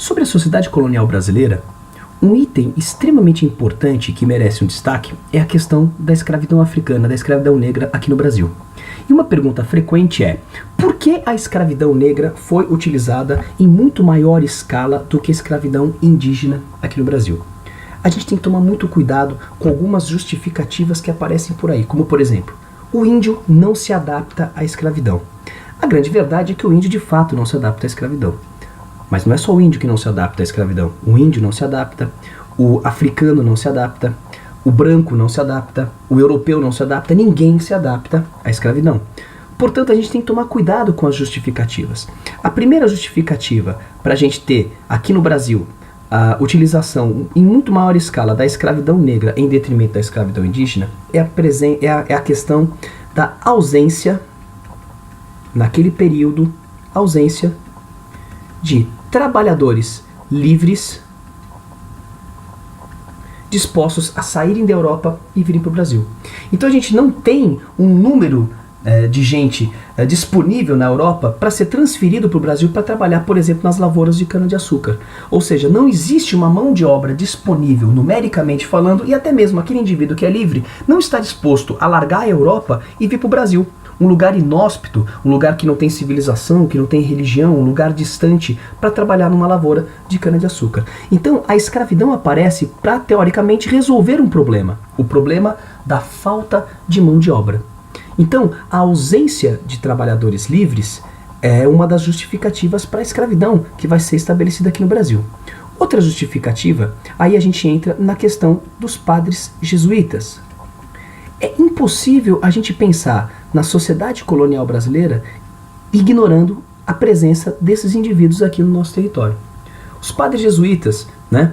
Sobre a sociedade colonial brasileira, um item extremamente importante que merece um destaque é a questão da escravidão africana, da escravidão negra aqui no Brasil. E uma pergunta frequente é: por que a escravidão negra foi utilizada em muito maior escala do que a escravidão indígena aqui no Brasil? A gente tem que tomar muito cuidado com algumas justificativas que aparecem por aí, como por exemplo, o índio não se adapta à escravidão. A grande verdade é que o índio de fato não se adapta à escravidão. Mas não é só o índio que não se adapta à escravidão. O índio não se adapta, o africano não se adapta, o branco não se adapta, o europeu não se adapta, ninguém se adapta à escravidão. Portanto, a gente tem que tomar cuidado com as justificativas. A primeira justificativa para a gente ter aqui no Brasil a utilização em muito maior escala da escravidão negra em detrimento da escravidão indígena é a questão da ausência, naquele período, ausência de trabalhadores livres dispostos a saírem da Europa e virem para o Brasil. Então a gente não tem um número de gente disponível na Europa para ser transferido para o Brasil para trabalhar, por exemplo, nas lavouras de cana-de-açúcar. Ou seja, não existe uma mão de obra disponível, numericamente falando, e até mesmo aquele indivíduo que é livre não está disposto a largar a Europa e vir para o Brasil. Um lugar inóspito, um lugar que não tem civilização, que não tem religião, um lugar distante para trabalhar numa lavoura de cana-de-açúcar. Então a escravidão aparece para, teoricamente, resolver um problema, o problema da falta de mão de obra. Então a ausência de trabalhadores livres é uma das justificativas para a escravidão que vai ser estabelecida aqui no Brasil. Outra justificativa, aí a gente entra na questão dos padres jesuítas. É impossível a gente pensar na sociedade colonial brasileira ignorando a presença desses indivíduos aqui no nosso território. Os padres jesuítas,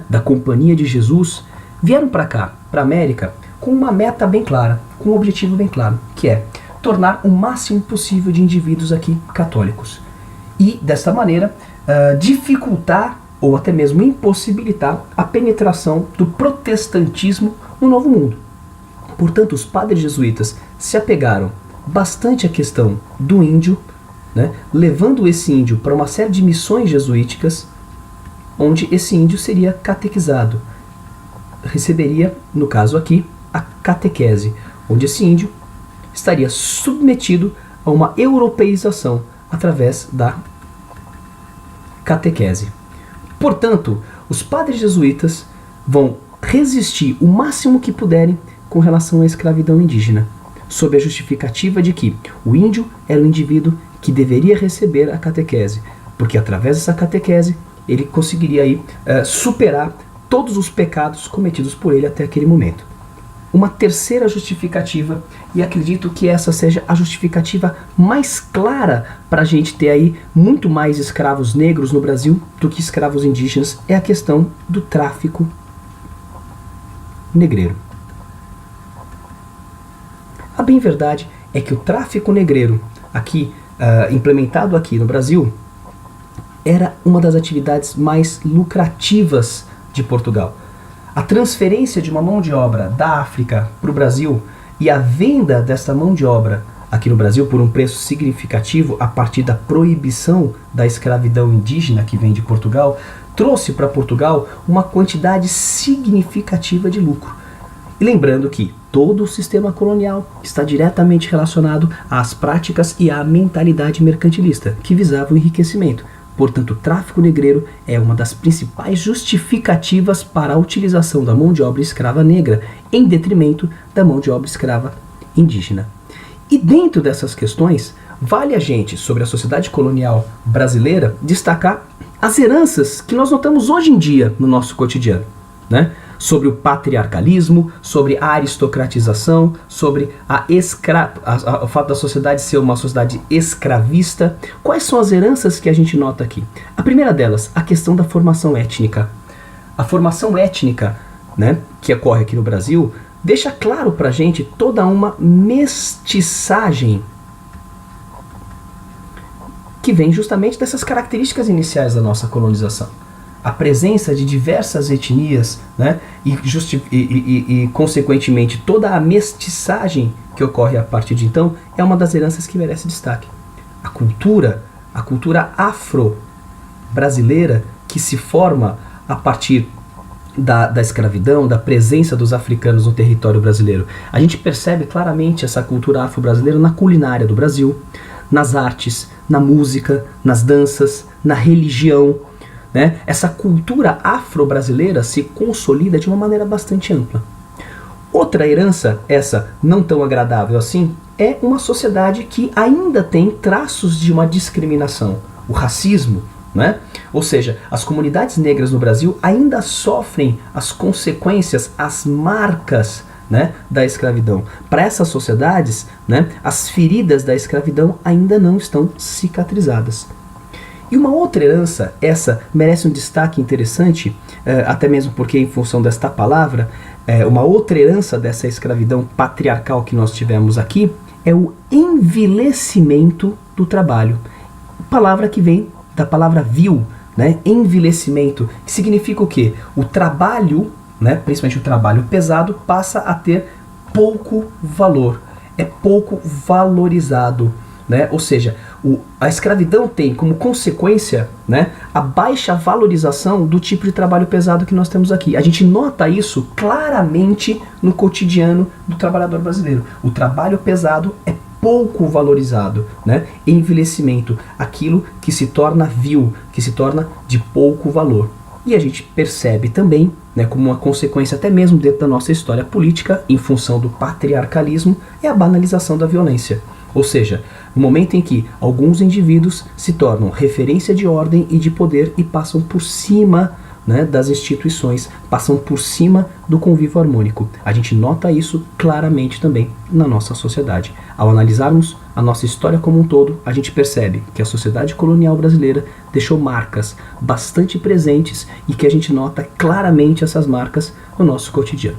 da Companhia de Jesus, vieram para cá, para a América, com uma meta bem clara, com um objetivo bem claro, que é tornar o máximo possível de indivíduos aqui católicos. E, desta maneira, dificultar ou até mesmo impossibilitar a penetração do protestantismo no Novo Mundo. Portanto, os padres jesuítas se apegaram bastante à questão do índio, levando esse índio para uma série de missões jesuíticas, onde esse índio seria catequizado. Receberia, no caso aqui, a catequese, onde esse índio estaria submetido a uma europeização através da catequese. Portanto, os padres jesuítas vão resistir o máximo que puderem com relação à escravidão indígena, sob a justificativa de que o índio era o indivíduo que deveria receber a catequese, porque através dessa catequese ele conseguiria aí, superar todos os pecados cometidos por ele até aquele momento. Uma terceira justificativa, e acredito que essa seja a justificativa mais clara para a gente ter aí muito mais escravos negros no Brasil do que escravos indígenas, é a questão do tráfico negreiro. A bem verdade é que o tráfico negreiro, aqui implementado aqui no Brasil, era uma das atividades mais lucrativas de Portugal. A transferência de uma mão de obra da África para o Brasil e a venda dessa mão de obra aqui no Brasil por um preço significativo a partir da proibição da escravidão indígena que vem de Portugal, trouxe para Portugal uma quantidade significativa de lucro. E lembrando que todo o sistema colonial está diretamente relacionado às práticas e à mentalidade mercantilista, que visava o enriquecimento. Portanto, o tráfico negreiro é uma das principais justificativas para a utilização da mão de obra escrava negra, em detrimento da mão de obra escrava indígena. E dentro dessas questões, vale a gente, sobre a sociedade colonial brasileira, destacar as heranças que nós notamos hoje em dia no nosso cotidiano, sobre o patriarcalismo, sobre a aristocratização, sobre o fato da sociedade ser uma sociedade escravista. Quais são as heranças que a gente nota aqui? A primeira delas, a questão da formação étnica. A formação étnica, que ocorre aqui no Brasil, deixa claro pra gente toda uma mestiçagem que vem justamente dessas características iniciais da nossa colonização. A presença de diversas etnias, e consequentemente toda a mestiçagem que ocorre a partir de então é uma das heranças que merece destaque. A cultura afro-brasileira que se forma a partir da escravidão, da presença dos africanos no território brasileiro. A gente percebe claramente essa cultura afro-brasileira na culinária do Brasil, nas artes, na música, nas danças, na religião, né? Essa cultura afro-brasileira se consolida de uma maneira bastante ampla. Outra herança, essa não tão agradável assim, é uma sociedade que ainda tem traços de uma discriminação. O racismo, né? Ou seja, as comunidades negras no Brasil ainda sofrem as consequências, as marcas, né, da escravidão. Para essas sociedades, né, as feridas da escravidão ainda não estão cicatrizadas. E uma outra herança, essa merece um destaque interessante, até mesmo porque em função desta palavra, uma outra herança dessa escravidão patriarcal que nós tivemos aqui é o envelhecimento do trabalho. Palavra que vem da palavra vil, né? Envelhecimento, que significa o quê? O trabalho, né, principalmente o trabalho pesado, passa a ter pouco valor, é pouco valorizado, né? Ou seja, a escravidão tem como consequência, né, a baixa valorização do tipo de trabalho pesado que nós temos aqui. A gente nota isso claramente no cotidiano do trabalhador brasileiro. O trabalho pesado é pouco valorizado, né? Envelhecimento, aquilo que se torna vil, que se torna de pouco valor. E a gente percebe também, né, como uma consequência até mesmo dentro da nossa história política, em função do patriarcalismo, é a banalização da violência. Ou seja, o momento em que alguns indivíduos se tornam referência de ordem e de poder e passam por cima, né, das instituições, passam por cima do convívio harmônico. A gente nota isso claramente também na nossa sociedade. Ao analisarmos a nossa história como um todo, a gente percebe que a sociedade colonial brasileira deixou marcas bastante presentes e que a gente nota claramente essas marcas no nosso cotidiano.